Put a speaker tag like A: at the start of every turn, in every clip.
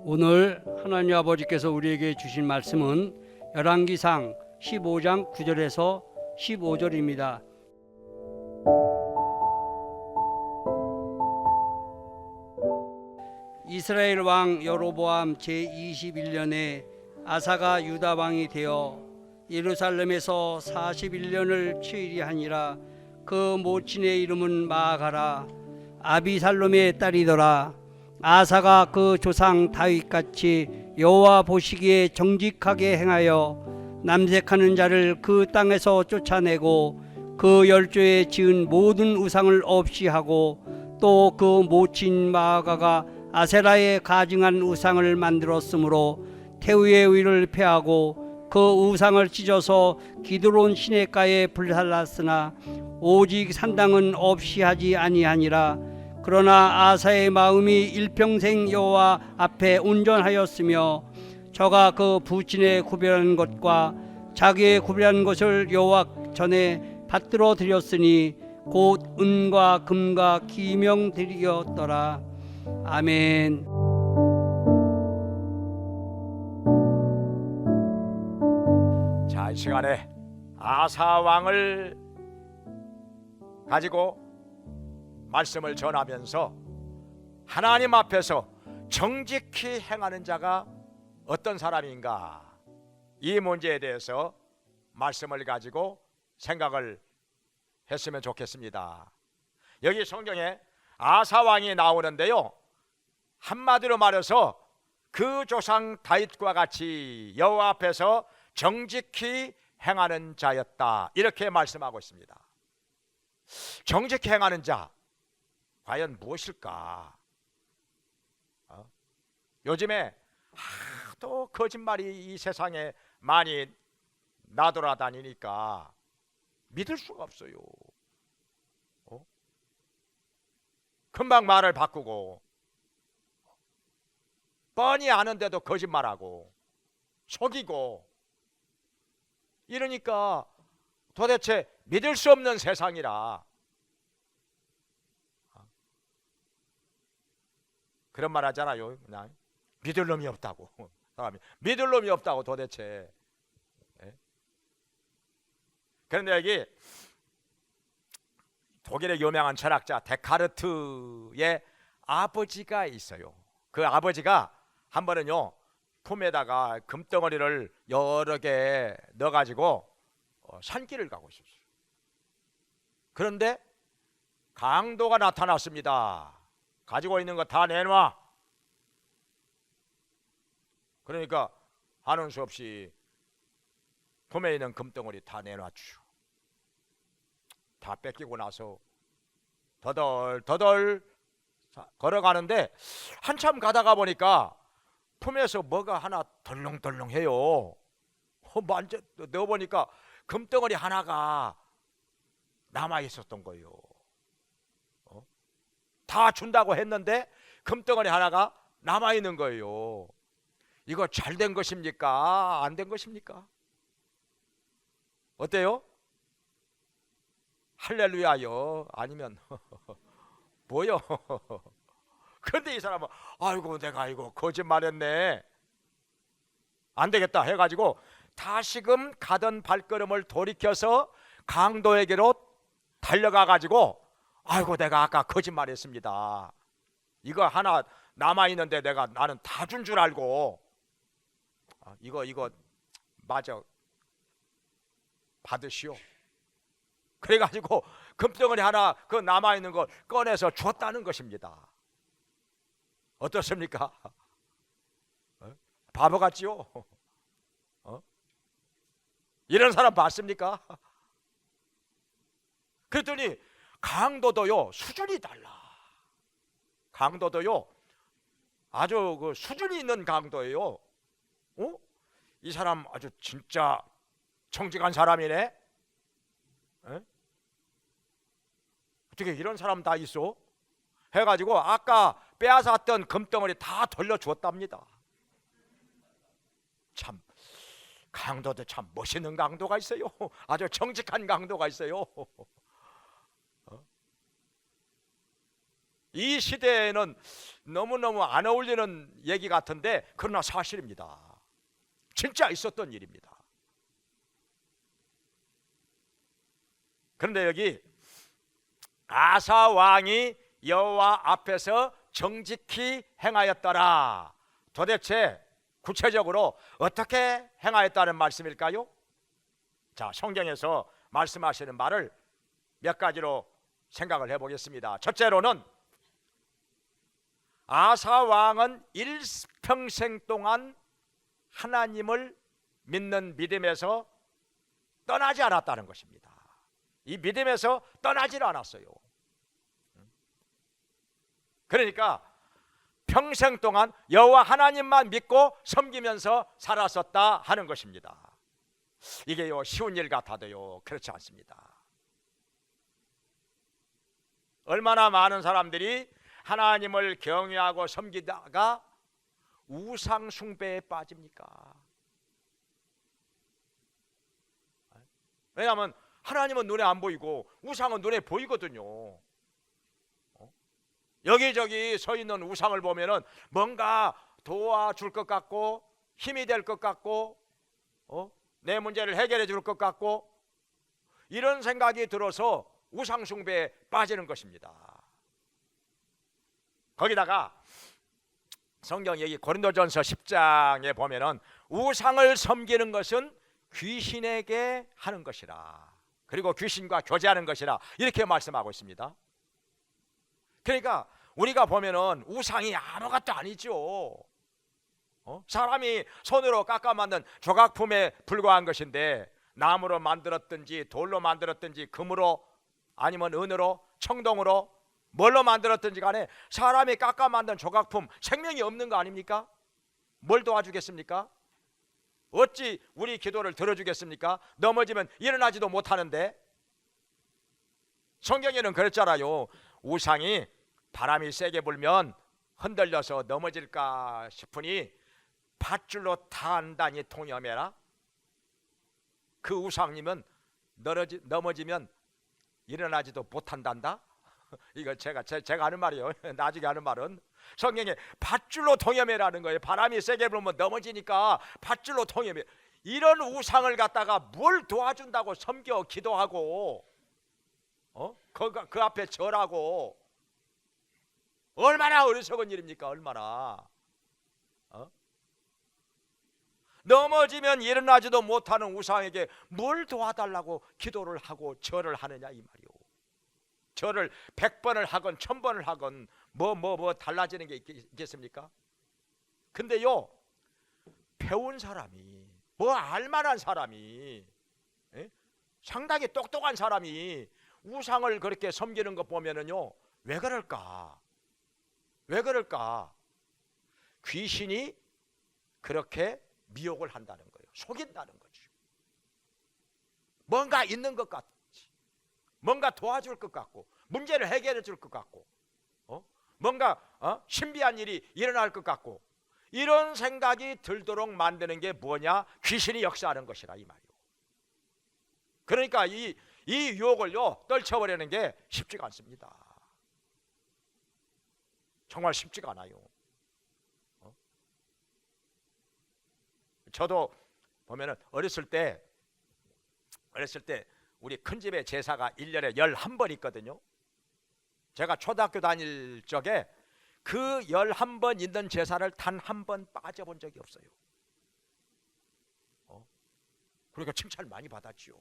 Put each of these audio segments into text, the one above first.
A: 오늘 하나님 아버지께서 우리에게 주신 말씀은 열왕기상 15장 9절에서 15절입니다. 이스라엘 왕 여로보암 제21년에 아사가 유다 왕이 되어 예루살렘에서 41년을 치리하니라. 그 모친의 이름은 마아가라. 아비살롬의 딸이더라. 아사가 그 조상 다윗같이 여호와 보시기에 정직하게 행하여 남색하는 자를 그 땅에서 쫓아내고 그 열조에 지은 모든 우상을 없이 하고 또 그 모친 마아가가 아세라에 가증한 우상을 만들었으므로 태우의 위를 폐하고 그 우상을 찢어서 기드론 시냇가에 불살랐으나 오직 산당은 없이 하지 아니하니라. 그러나 아사의 마음이 일평생 여호와 앞에 온전하였으며 저가 그 부친의 구별한 것과 자기의 구별한 것을 여호와 전에 받들어 드렸으니 곧 은과 금과 기명드리었더라. 아멘.
B: 자, 이 시간에 아사 왕을 가지고 말씀을 전하면서 하나님 앞에서 정직히 행하는 자가 어떤 사람인가, 이 문제에 대해서 말씀을 가지고 생각을 했으면 좋겠습니다. 여기 성경에 아사 왕이 나오는데요, 한마디로 말해서 그 조상 다윗과 같이 여호와 앞에서 정직히 행하는 자였다, 이렇게 말씀하고 있습니다. 정직히 행하는 자, 과연 무엇일까? 요즘에 하도 거짓말이 이 세상에 많이 나돌아다니니까 믿을 수가 없어요. 금방 말을 바꾸고 뻔히 아는데도 거짓말하고 속이고 이러니까 도대체 믿을 수 없는 세상이라. 그런 말 하잖아요. 그냥 믿을 놈이 없다고. 사람이 믿을 놈이 없다고 도대체. 그런데 여기 독일의 유명한 철학자 데카르트의 아버지가 있어요. 그 아버지가 한 번은요, 품에다가 금덩어리를 여러 개 넣어가지고 산길을 가고 있었어요. 그런데 강도가 나타났습니다. 가지고 있는 거 다 내놔. 그러니까 하는 수 없이 품에 있는 금덩어리 다 내놔주죠. 다 뺏기고 나서 더덜 걸어가는데 한참 가다가 보니까 품에서 뭐가 하나 덜렁덜렁해요. 만져 넣어보니까 금덩어리 하나가 남아 있었던 거예요. 다 준다고 했는데 금덩어리 하나가 남아 있는 거예요. 이거 잘 된 것입니까? 안 된 것입니까? 어때요? 할렐루야요? 아니면 뭐요? 그런데 이 사람은 아이고 내가 이거 거짓말했네, 안 되겠다 해가지고 다시금 가던 발걸음을 돌이켜서 강도에게로 달려가 가지고 아이고 내가 아까 거짓말했습니다. 이거 하나 남아있는데 나는 다 준 줄 알고 이거 마저 받으시오. 그래가지고 금덩어리 하나 그 남아있는 걸 꺼내서 줬다는 것입니다. 어떻습니까? 바보 같지요? 이런 사람 봤습니까? 그랬더니 강도도요 수준이 달라. 강도도요 아주 그 수준이 있는 강도예요. 이 사람 아주 진짜 정직한 사람이네. 어떻게 이런 사람 다 있어? 해가지고 아까 빼앗았던 금덩어리 다 돌려주었답니다. 참 강도도 참 멋있는 강도가 있어요. 아주 정직한 강도가 있어요. 이 시대에는 너무너무 안 어울리는 얘기 같은데 그러나 사실입니다. 진짜 있었던 일입니다. 그런데 여기 아사 왕이 여호와 앞에서 정직히 행하였더라. 도대체 구체적으로 어떻게 행하였다는 말씀일까요? 자, 성경에서 말씀하시는 말을 몇 가지로 생각을 해보겠습니다. 첫째로는 아사 왕은 일평생 동안 하나님을 믿는 믿음에서 떠나지 않았다는 것입니다. 이 믿음에서 떠나질 않았어요. 그러니까 평생 동안 여호와 하나님만 믿고 섬기면서 살았었다 하는 것입니다. 이게요 쉬운 일 같아도요 그렇지 않습니다. 얼마나 많은 사람들이 하나님을 경외하고 섬기다가 우상 숭배에 빠집니까? 왜냐하면 하나님은 눈에 안 보이고 우상은 눈에 보이거든요. 여기저기 서 있는 우상을 보면은 뭔가 도와줄 것 같고 힘이 될 것 같고 내 문제를 해결해 줄 것 같고 이런 생각이 들어서 우상 숭배에 빠지는 것입니다. 거기다가 성경 얘기 고린도전서 10장에 보면은 우상을 섬기는 것은 귀신에게 하는 것이라, 그리고 귀신과 교제하는 것이라 이렇게 말씀하고 있습니다. 그러니까 우리가 보면은 우상이 아무것도 아니죠. 사람이 손으로 깎아 만든 조각품에 불과한 것인데 나무로 만들었든지 돌로 만들었든지 금으로 아니면 은으로 청동으로 뭘로 만들었든지 간에 사람이 깎아 만든 조각품 생명이 없는 거 아닙니까? 뭘 도와주겠습니까? 어찌 우리 기도를 들어주겠습니까? 넘어지면 일어나지도 못하는데. 성경에는 그랬잖아요. 우상이 바람이 세게 불면 흔들려서 넘어질까 싶으니 밧줄로 단단히 통념해라. 그 우상님은 넘어지면 일어나지도 못한단다. 이거 제가 하는 말이에요. 나중에 하는 말은 성경에 밧줄로 통념해라는 거예요. 바람이 세게 불면 넘어지니까 밧줄로 통념해. 이런 우상을 갖다가 뭘 도와준다고 섬겨 기도하고 그 앞에 절하고 얼마나 어리석은 일입니까? 얼마나 넘어지면 일어나지도 못하는 우상에게 뭘 도와달라고 기도를 하고 절을 하느냐 이 말이요. 절을 100번을 하건 1000번을 하건 뭐 달라지는 게 있겠습니까? 근데요 배운 사람이 뭐 알만한 사람이 상당히 똑똑한 사람이 우상을 그렇게 섬기는 거 보면은요 왜 그럴까? 왜 그럴까? 귀신이 그렇게 미혹을 한다는 거예요. 속인다는 거죠. 뭔가 있는 것 같지, 뭔가 도와줄 것 같고 문제를 해결해 줄 것 같고 뭔가 신비한 일이 일어날 것 같고 이런 생각이 들도록 만드는 게 뭐냐? 귀신이 역사하는 것이라 이 말이요. 그러니까 이 유혹을요 떨쳐버리는 게 쉽지가 않습니다. 정말 쉽지가 않아요. 저도 보면은 어렸을 때 우리 큰 집에 제사가 1년에 11번 있거든요. 제가 초등학교 다닐 적에 그 11번 있는 제사를 단 한 번 빠져본 적이 없어요. 그러니까 칭찬을 많이 받았지요.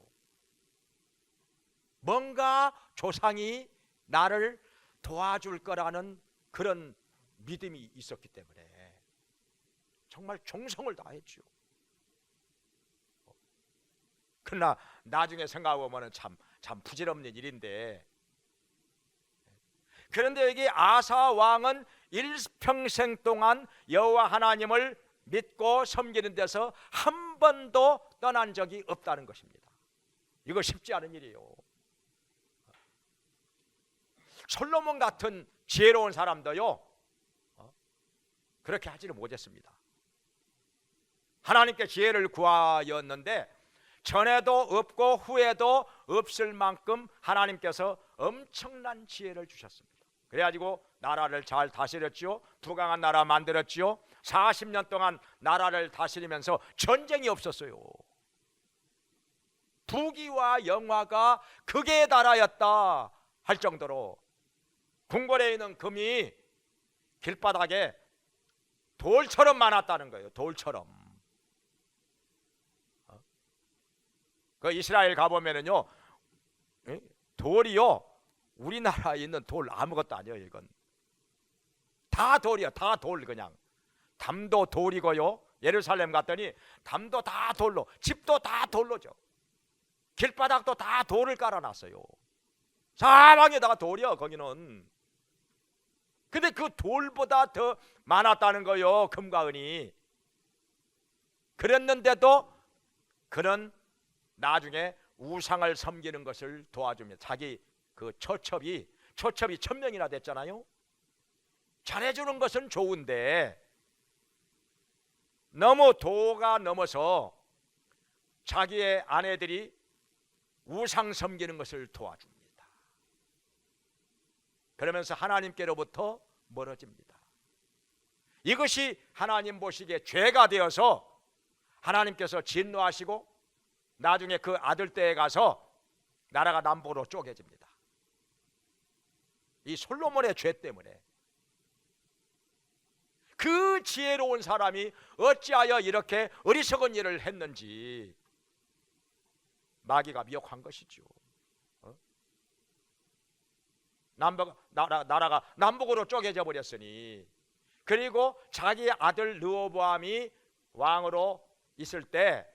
B: 뭔가 조상이 나를 도와줄 거라는 그런 믿음이 있었기 때문에 정말 정성을 다했지요. 그러나 나중에 생각해보면 참 부질없는 일인데, 그런데 여기 아사 왕은 일평생 동안 여호와 하나님을 믿고 섬기는 데서 한 번도 떠난 적이 없다는 것입니다. 이거 쉽지 않은 일이에요. 솔로몬 같은 지혜로운 사람도요 그렇게 하지를 못했습니다. 하나님께 지혜를 구하였는데 전에도 없고 후에도 없을 만큼 하나님께서 엄청난 지혜를 주셨습니다. 그래가지고 나라를 잘 다스렸지요. 부강한 나라 만들었지요. 40년 동안 나라를 다스리면서 전쟁이 없었어요. 부귀와 영화가 극에 달하였다 할 정도로 궁궐에 있는 금이 길바닥에 돌처럼 많았다는 거예요. 돌처럼. 그 이스라엘 가보면은요, 돌이요, 우리나라에 있는 돌 아무것도 아니에요. 이건 다 돌이야. 다 돌. 그냥 담도 돌이고요. 예루살렘 갔더니 담도 다 돌로, 집도 다 돌로죠. 길바닥도 다 돌을 깔아놨어요. 사방에다가 돌이요, 거기는. 근데 그 돌보다 더 많았다는 거요, 금과 은이. 그랬는데도 그는 나중에 우상을 섬기는 것을 도와줍니다. 자기 그 처첩이 1000명이나 됐잖아요. 잘해주는 것은 좋은데 너무 도가 넘어서 자기의 아내들이 우상 섬기는 것을 도와줍니다. 그러면서 하나님께로부터 멀어집니다. 이것이 하나님 보시기에 죄가 되어서 하나님께서 진노하시고 나중에 그 아들 때에 가서 나라가 남북으로 쪼개집니다. 이 솔로몬의 죄 때문에. 그 지혜로운 사람이 어찌하여 이렇게 어리석은 일을 했는지 마귀가 미혹한 것이죠. 나라가 남북으로 쪼개져 버렸으니, 그리고 자기 아들 르호보암이 왕으로 있을 때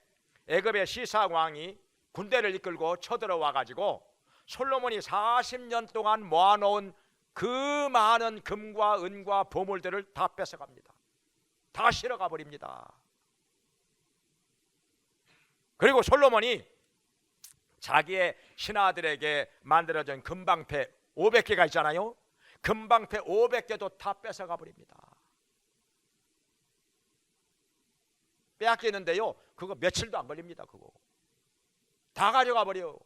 B: 애굽의 시삭 왕이 군대를 이끌고 쳐들어와 가지고 솔로몬이 40년 동안 모아놓은 그 많은 금과 은과 보물들을 다 뺏어갑니다. 다 실어가 버립니다. 그리고 솔로몬이 자기의 신하들에게 만들어진 금방패 500개가 있잖아요. 금방패 500개도 다 뺏어가 버립니다. 빼앗기는데요, 그거 며칠도 안 걸립니다. 그거 다 가져가 버려요.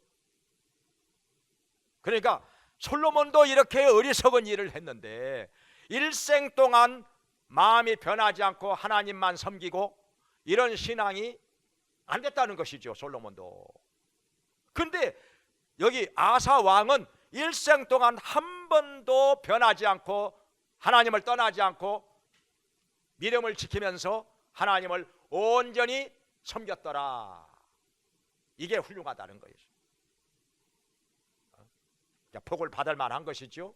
B: 그러니까 솔로몬도 이렇게 어리석은 일을 했는데 일생 동안 마음이 변하지 않고 하나님만 섬기고 이런 신앙이 안 됐다는 것이죠, 솔로몬도. 근데 여기 아사 왕은 일생 동안 한 번도 변하지 않고 하나님을 떠나지 않고 믿음을 지키면서 하나님을 온전히 섬겼더라. 이게 훌륭하다는 거예요. 복을 받을 만한 것이죠.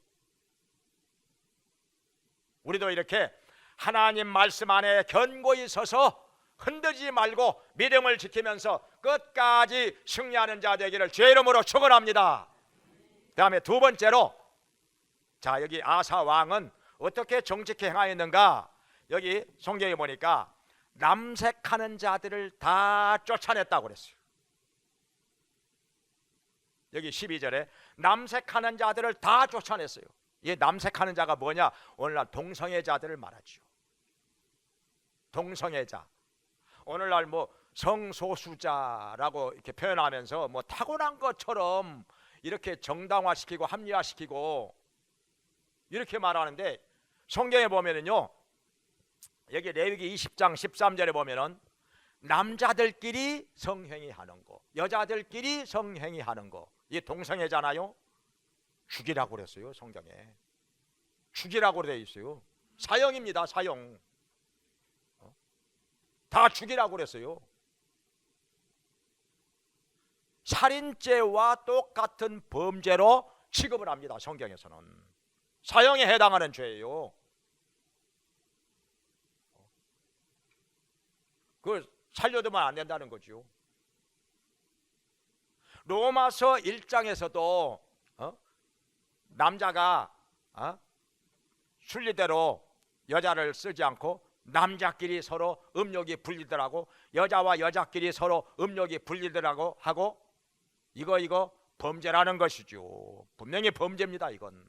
B: 우리도 이렇게 하나님 말씀 안에 견고히 서서 흔들지 말고 믿음을 지키면서 끝까지 승리하는 자 되기를 주의 이름으로 축원합니다. 그 다음에 두 번째로, 자, 여기 아사 왕은 어떻게 정직히 행하였는가? 여기 성경에 보니까 남색하는 자들을 다 쫓아냈다고 그랬어요. 여기 12절에 남색하는 자들을 다 쫓아냈어요. 이 남색하는 자가 뭐냐? 오늘날 동성애자들을 말하죠. 동성애자. 오늘날 뭐 성소수자라고 이렇게 표현하면서 뭐 타고난 것처럼 이렇게 정당화시키고 합리화시키고 이렇게 말하는데, 성경에 보면은요, 여기 레위기 20장 13절에 보면은 남자들끼리 성행위 하는 거, 여자들끼리 성행위 하는 거, 이게 동성애잖아요. 죽이라고 그랬어요. 성경에 죽이라고 되어 있어요. 사형입니다. 사형. 다 죽이라고 그랬어요. 살인죄와 똑같은 범죄로 취급을 합니다. 성경에서는 사형에 해당하는 죄예요. 그걸 살려두면 안 된다는 거죠. 로마서 1장에서도 남자가 순리대로 여자를 쓰지 않고 남자끼리 서로 음욕이 분리더라고, 여자와 여자끼리 서로 음욕이 분리더라고 하고, 이거 범죄라는 것이죠. 분명히 범죄입니다, 이건.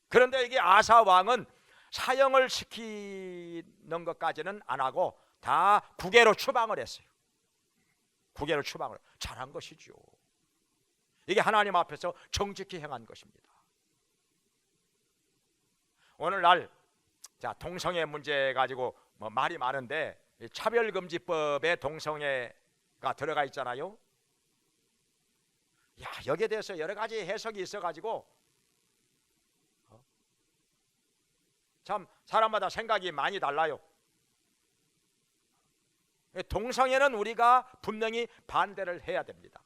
B: 그런데 이게 아사 왕은 사형을 시키는 것까지는 안 하고 다 국외로 추방을 했어요. 국외로 추방을 잘한 것이죠. 이게 하나님 앞에서 정직히 행한 것입니다. 오늘날 자, 동성애 문제 가지고 뭐 말이 많은데 차별금지법에 동성애가 들어가 있잖아요. 야, 여기에 대해서 여러 가지 해석이 있어가지고 참 사람마다 생각이 많이 달라요. 동성애는 우리가 분명히 반대를 해야 됩니다.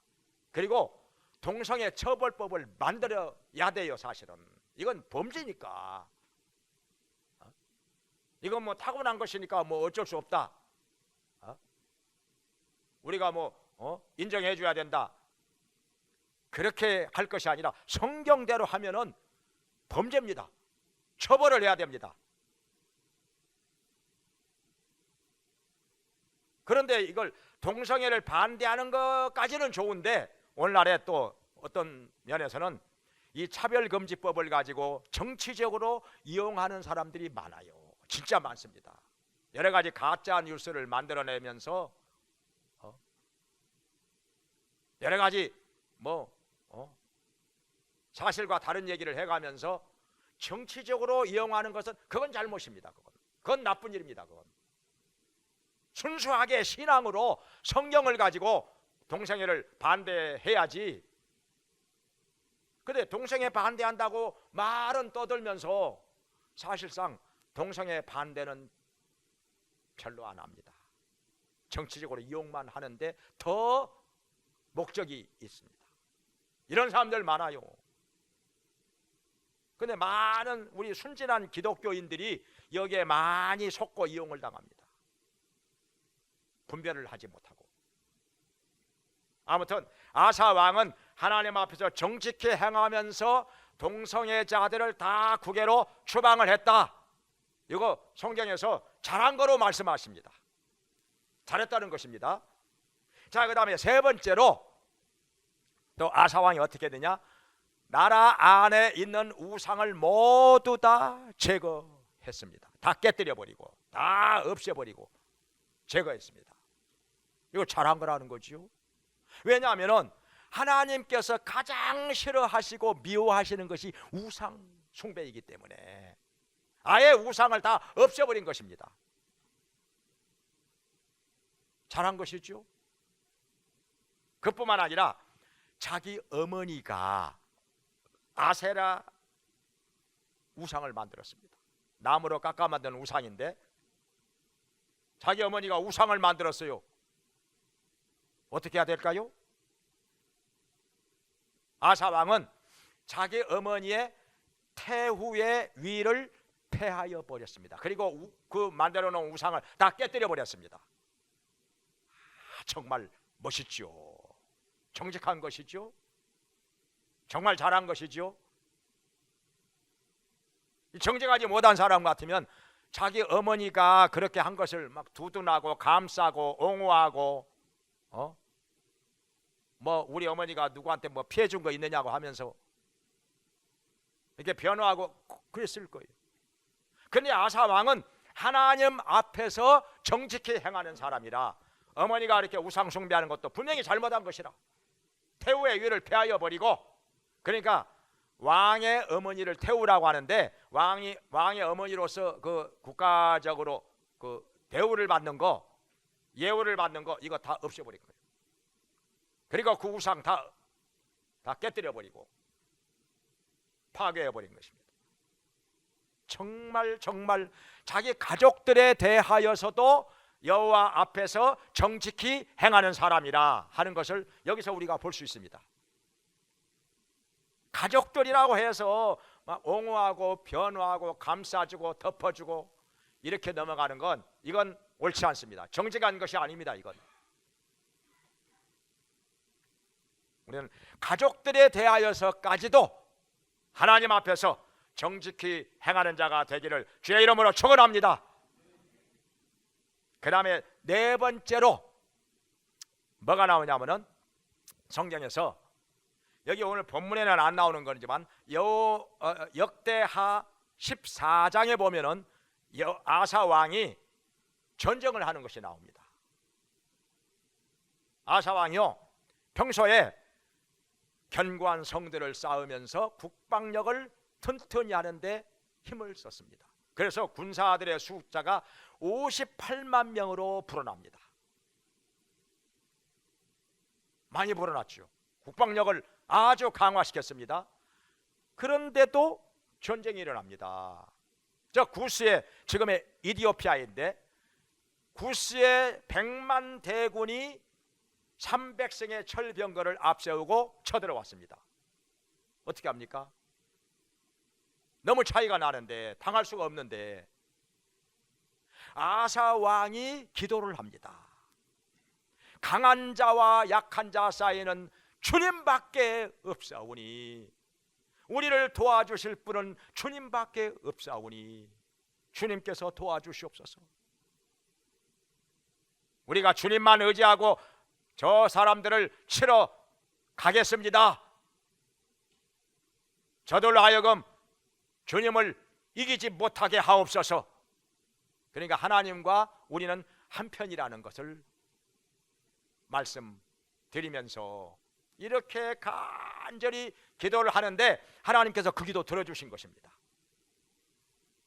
B: 그리고 동성애 처벌법을 만들어야 돼요. 사실은 이건 범죄니까. 이건 뭐 타고난 것이니까 뭐 어쩔 수 없다. 우리가 뭐 인정해 줘야 된다. 그렇게 할 것이 아니라 성경대로 하면은 범죄입니다. 처벌을 해야 됩니다. 그런데 이걸 동성애를 반대하는 것까지는 좋은데 오늘날에 또 어떤 면에서는 이 차별금지법을 가지고 정치적으로 이용하는 사람들이 많아요. 진짜 많습니다. 여러 가지 가짜 뉴스를 만들어내면서 여러 가지 사실과 다른 얘기를 해가면서 정치적으로 이용하는 것은 그건 잘못입니다. 그건 나쁜 일입니다. 그건 순수하게 신앙으로 성경을 가지고 동성애를 반대해야지. 근데 동성애 반대한다고 말은 떠들면서 사실상 동성애 반대는 별로 안 합니다. 정치적으로 이용만 하는데 더 목적이 있습니다. 이런 사람들 많아요. 근데 많은 우리 순진한 기독교인들이 여기에 많이 속고 이용을 당합니다. 분별을 하지 못하고. 아무튼 아사 왕은 하나님 앞에서 정직히 행하면서 동성애자들을 다 국외로 추방을 했다. 이거 성경에서 잘한 거로 말씀하십니다. 잘했다는 것입니다. 자, 그 다음에 세 번째로 또 아사 왕이 어떻게 되냐? 나라 안에 있는 우상을 모두 다 제거했습니다. 다 깨뜨려 버리고 다 없애버리고 제거했습니다. 이거 잘한 거라는 거지요. 왜냐하면 하나님께서 가장 싫어하시고 미워하시는 것이 우상 숭배이기 때문에 아예 우상을 다 없애버린 것입니다. 잘한 것이죠. 그뿐만 아니라 자기 어머니가 아세라 우상을 만들었습니다. 나무로 깎아 만든 우상인데 자기 어머니가 우상을 만들었어요. 어떻게 해야 될까요? 아사 왕은 자기 어머니의 태후의 위를 폐하여 버렸습니다. 그리고 그 만들어 놓은 우상을 다 깨뜨려 버렸습니다. 정말 멋있죠. 정직한 것이죠. 정말 잘한 것이죠. 정직하지 못한 사람 같으면 자기 어머니가 그렇게 한 것을 막 두둔하고 감싸고 옹호하고 뭐 우리 어머니가 누구한테 뭐 피해 준 거 있느냐고 하면서 이렇게 변호하고 그랬을 거예요. 그런데 아사 왕은 하나님 앞에서 정직히 행하는 사람이라 어머니가 이렇게 우상 숭배하는 것도 분명히 잘못한 것이라 태후의 위를 폐하여 버리고, 그러니까 왕의 어머니를 태후라고 하는데 왕의 어머니로서 그 국가적으로 그 대우를 받는 거, 예우를 받는 거 이거 다 없애버린 거예요. 그리고 그 우상 다 깨뜨려 버리고 파괴해 버린 것입니다. 정말 자기 가족들에 대하여서도 여호와 앞에서 정직히 행하는 사람이라 하는 것을 여기서 우리가 볼 수 있습니다. 가족들이라고 해서 막 옹호하고 변호하고 감싸주고 덮어주고 이렇게 넘어가는 건 이건 옳지 않습니다. 정직한 것이 아닙니다. 이건 우리는 가족들에 대하여서까지도 하나님 앞에서 정직히 행하는 자가 되기를 주의 이름으로 축원합니다. 그 다음에 네 번째로 뭐가 나오냐면은 성경에서 여기 오늘 본문에는 안 나오는 거지만 역대하 14장에 보면은 아사 왕이 전쟁을 하는 것이 나옵니다. 아사 왕이요 평소에 견고한 성들을 쌓으면서 국방력을 튼튼히 하는데 힘을 썼습니다. 그래서 군사들의 숫자가 58만 명으로 불어납니다. 많이 불어났죠. 국방력을 아주 강화시켰습니다. 그런데도 전쟁이 일어납니다. 저 구스의, 지금의 이디오피아인데, 구스의 100만 대군이 300승의 철병거를 앞세우고 쳐들어왔습니다. 어떻게 합니까? 너무 차이가 나는데, 당할 수가 없는데, 아사 왕이 기도를 합니다. 강한 자와 약한 자 사이에는 주님밖에 없사오니, 우리를 도와주실 분은 주님밖에 없사오니 주님께서 도와주시옵소서. 우리가 주님만 의지하고 저 사람들을 치러 가겠습니다. 저들로 하여금 주님을 이기지 못하게 하옵소서. 그러니까 하나님과 우리는 한편이라는 것을 말씀드리면서 이렇게 간절히 기도를 하는데 하나님께서 그 기도 들어주신 것입니다.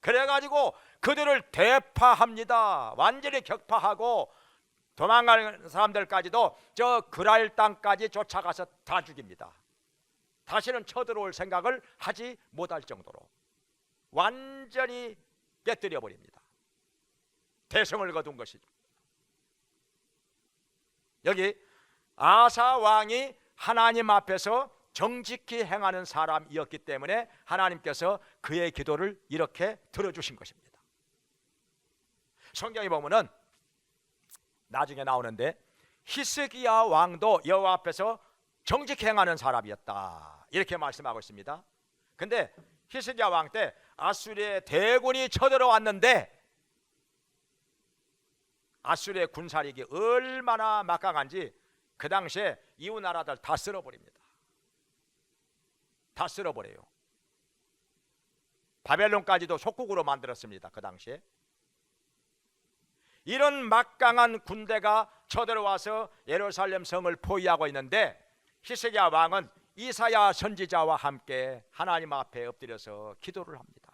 B: 그래가지고 그들을 대파합니다. 완전히 격파하고 도망가는 사람들까지도 저 그랄 땅까지 쫓아가서 다 죽입니다. 다시는 쳐들어올 생각을 하지 못할 정도로 완전히 깨뜨려 버립니다. 대성을 거둔 것이죠. 여기 아사 왕이 하나님 앞에서 정직히 행하는 사람이었기 때문에 하나님께서 그의 기도를 이렇게 들어주신 것입니다. 성경에 보면은 나중에 나오는데 히스기야 왕도 여호와 앞에서 정직히 행하는 사람이었다, 이렇게 말씀하고 있습니다. 근데 히스기야 왕 때 아수리의 대군이 쳐들어왔는데 아수리의 군사력이 얼마나 막강한지 그 당시에 이웃 나라들 다 쓸어버립니다. 다 쓸어버려요. 바벨론까지도 속국으로 만들었습니다. 그 당시에 이런 막강한 군대가 쳐들어와서 예루살렘 성을 포위하고 있는데 히스기야 왕은 이사야 선지자와 함께 하나님 앞에 엎드려서 기도를 합니다.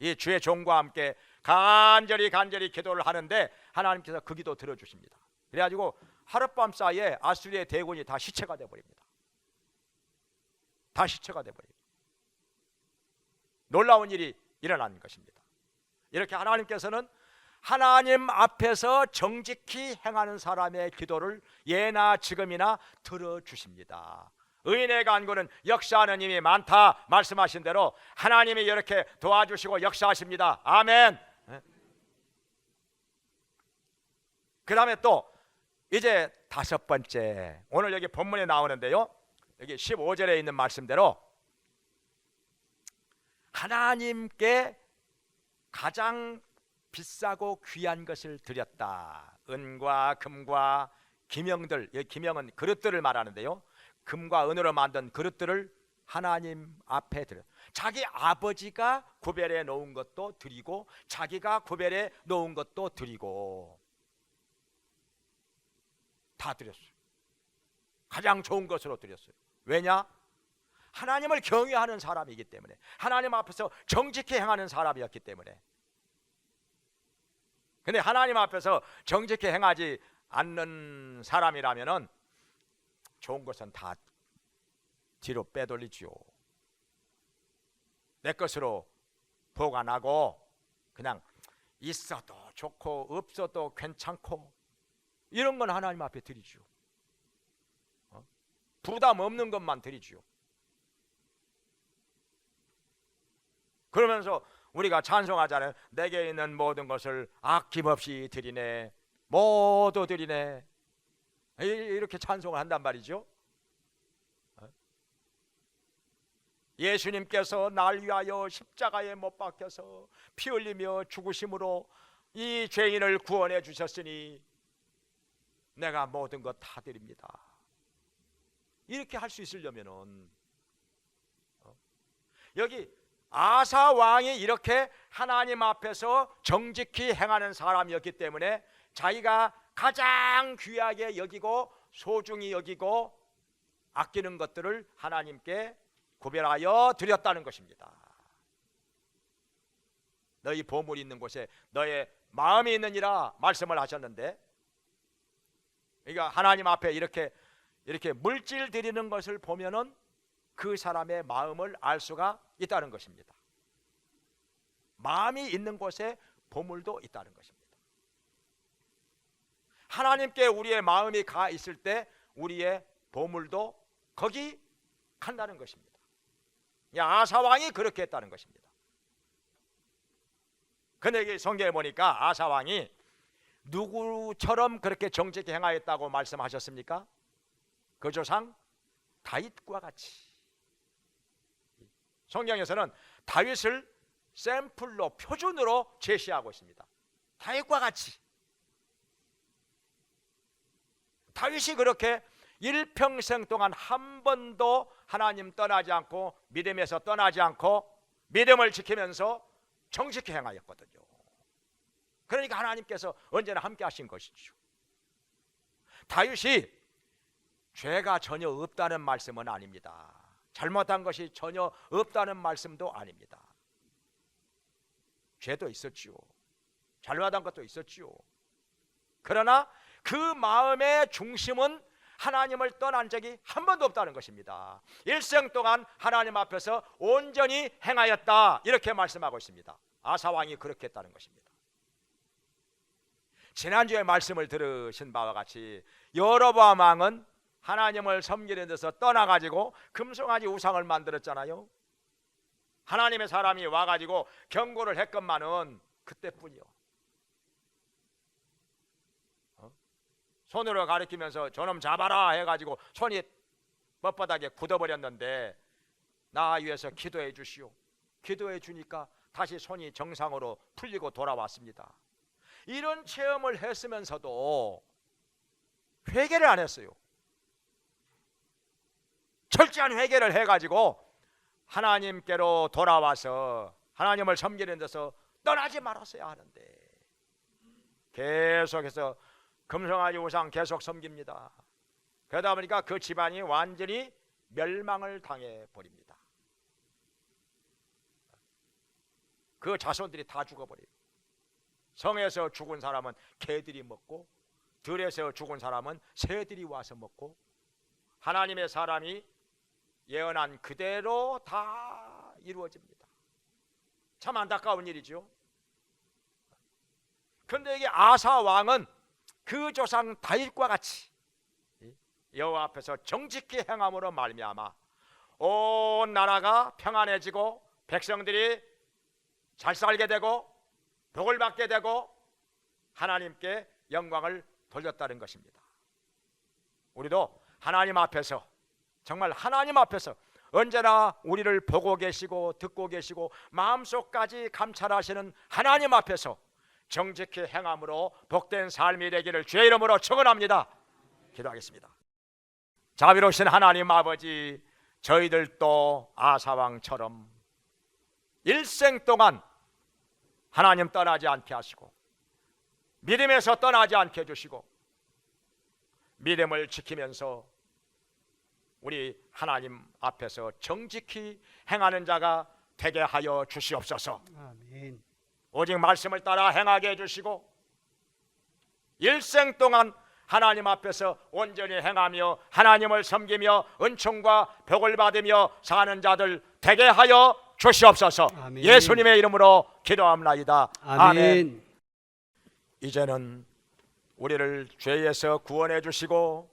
B: 이 주의 종과 함께 간절히 기도를 하는데 하나님께서 그 기도 들어주십니다. 그래가지고 하룻밤 사이에 아수리의 대군이 다 시체가 되어버립니다. 다 시체가 되어버립니다. 놀라운 일이 일어난 것입니다. 이렇게 하나님께서는 하나님 앞에서 정직히 행하는 사람의 기도를 예나 지금이나 들어주십니다. 의인의 간구는 역사하는 힘이 많다 말씀하신 대로 하나님이 이렇게 도와주시고 역사하십니다. 아멘. 그 다음에 또 이제 다섯 번째, 오늘 여기 본문에 나오는데요, 여기 15절에 있는 말씀대로 하나님께 가장 비싸고 귀한 것을 드렸다. 은과 금과 기명들, 여기 기명은 그릇들을 말하는데요, 금과 은으로 만든 그릇들을 하나님 앞에 드려, 자기 아버지가 구별해 놓은 것도 드리고 자기가 구별해 놓은 것도 드리고 다 드렸어요. 가장 좋은 것으로 드렸어요. 왜냐? 하나님을 경외하는 사람이기 때문에, 하나님 앞에서 정직히 행하는 사람이었기 때문에. 근데 하나님 앞에서 정직히 행하지 않는 사람이라면은 좋은 것은 다 뒤로 빼돌리지요. 내 것으로 보관하고 그냥 있어도 좋고 없어도 괜찮고 이런 건 하나님 앞에 드리죠. 부담 없는 것만 드리죠. 그러면서 우리가 찬송하잖아요. 내게 있는 모든 것을 아낌없이 드리네, 모두 드리네, 이렇게 찬송을 한단 말이죠. 예수님께서 날 위하여 십자가에 못 박혀서 피 흘리며 죽으심으로 이 죄인을 구원해 주셨으니 내가 모든 것 다 드립니다. 이렇게 할 수 있으려면은 여기 아사 왕이 이렇게 하나님 앞에서 정직히 행하는 사람이었기 때문에 자기가 가장 귀하게 여기고 소중히 여기고 아끼는 것들을 하나님께 구별하여 드렸다는 것입니다. 너희 보물이 있는 곳에 너의 마음이 있느니라 말씀을 하셨는데, 그러니까 하나님 앞에 이렇게 물질 드리는 것을 보면은 그 사람의 마음을 알 수가 있다는 것입니다. 마음이 있는 곳에 보물도 있다는 것입니다. 하나님께 우리의 마음이 가 있을 때 우리의 보물도 거기 간다는 것입니다. 아사 왕이 그렇게 했다는 것입니다. 근데 성경에 보니까 아사 왕이 누구처럼 그렇게 정직히 행하였다고 말씀하셨습니까? 그 조상 다윗과 같이. 성경에서는 다윗을 샘플로 표준으로 제시하고 있습니다. 다윗과 같이. 다윗이 그렇게 일평생 동안 한 번도 하나님 떠나지 않고 믿음에서 떠나지 않고 믿음을 지키면서 정직히 행하였거든요. 그러니까 하나님께서 언제나 함께 하신 것이죠. 다윗이 죄가 전혀 없다는 말씀은 아닙니다. 잘못한 것이 전혀 없다는 말씀도 아닙니다. 죄도 있었지요. 잘못한 것도 있었지요. 그러나 그 마음의 중심은 하나님을 떠난 적이 한 번도 없다는 것입니다. 일생 동안 하나님 앞에서 온전히 행하였다, 이렇게 말씀하고 있습니다. 아사 왕이 그렇게 했다는 것입니다. 지난주에 말씀을 들으신 바와 같이 여로보암 왕은 하나님을 섬기는 데서 떠나가지고 금송아지 우상을 만들었잖아요. 하나님의 사람이 와가지고 경고를 했건만은 그때뿐이요. 손으로 가리키면서 저놈 잡아라 해가지고 손이 뻣뻣하게 굳어버렸는데, 나 위해서 기도해 주시오. 기도해 주니까 다시 손이 정상으로 풀리고 돌아왔습니다. 이런 체험을 했으면서도 회개를 안 했어요. 철저한 회개를 해가지고 하나님께로 돌아와서 하나님을 섬기는 데서 떠나지 말았어야 하는데 계속해서 금송아지 우상 계속 섬깁니다. 그러다 보니까 그 집안이 완전히 멸망을 당해 버립니다. 그 자손들이 다 죽어버려요. 성에서 죽은 사람은 개들이 먹고, 들에서 죽은 사람은 새들이 와서 먹고, 하나님의 사람이 예언한 그대로 다 이루어집니다. 참 안타까운 일이죠. 그런데 이게 아사 왕은 그 조상 다윗과 같이 여호와 앞에서 정직히 행함으로 말미암아 온 나라가 평안해지고 백성들이 잘 살게 되고 복을 받게 되고 하나님께 영광을 돌렸다는 것입니다. 우리도 하나님 앞에서, 정말 하나님 앞에서 언제나 우리를 보고 계시고 듣고 계시고 마음속까지 감찰하시는 하나님 앞에서 정직히 행함으로 복된 삶이 되기를 주의 이름으로 축원합니다. 기도하겠습니다. 자비로우신 하나님 아버지, 저희들도 아사왕처럼 일생 동안 하나님 떠나지 않게 하시고 믿음에서 떠나지 않게 해주시고 믿음을 지키면서 우리 하나님 앞에서 정직히 행하는 자가 되게 하여 주시옵소서.
A: 아멘.
B: 오직 말씀을 따라 행하게 해주시고 일생 동안 하나님 앞에서 온전히 행하며 하나님을 섬기며 은총과 복을 받으며 사는 자들 되게 하여 주시옵소서.
A: 아멘.
B: 예수님의 이름으로 기도합나이다.
A: 아멘.
B: 이제는 우리를 죄에서 구원해 주시고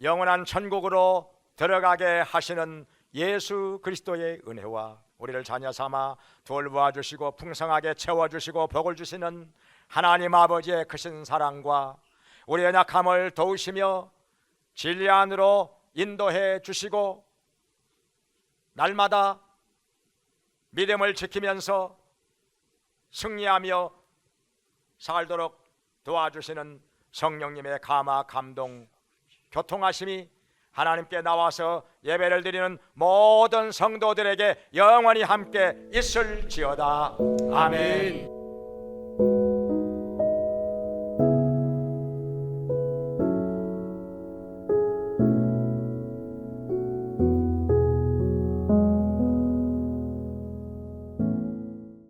B: 영원한 천국으로 들어가게 하시는 예수 그리스도의 은혜와 우리를 자녀 삼아 돌보아 주시고 풍성하게 채워주시고 복을 주시는 하나님 아버지의 크신 사랑과 우리의 약함을 도우시며 진리 안으로 인도해 주시고 날마다 믿음을 지키면서 승리하며 살도록 도와주시는 성령님의 감화 감동 교통하심이 하나님께 나와서 예배를 드리는 모든 성도들에게 영원히 함께 있을지어다. 아멘.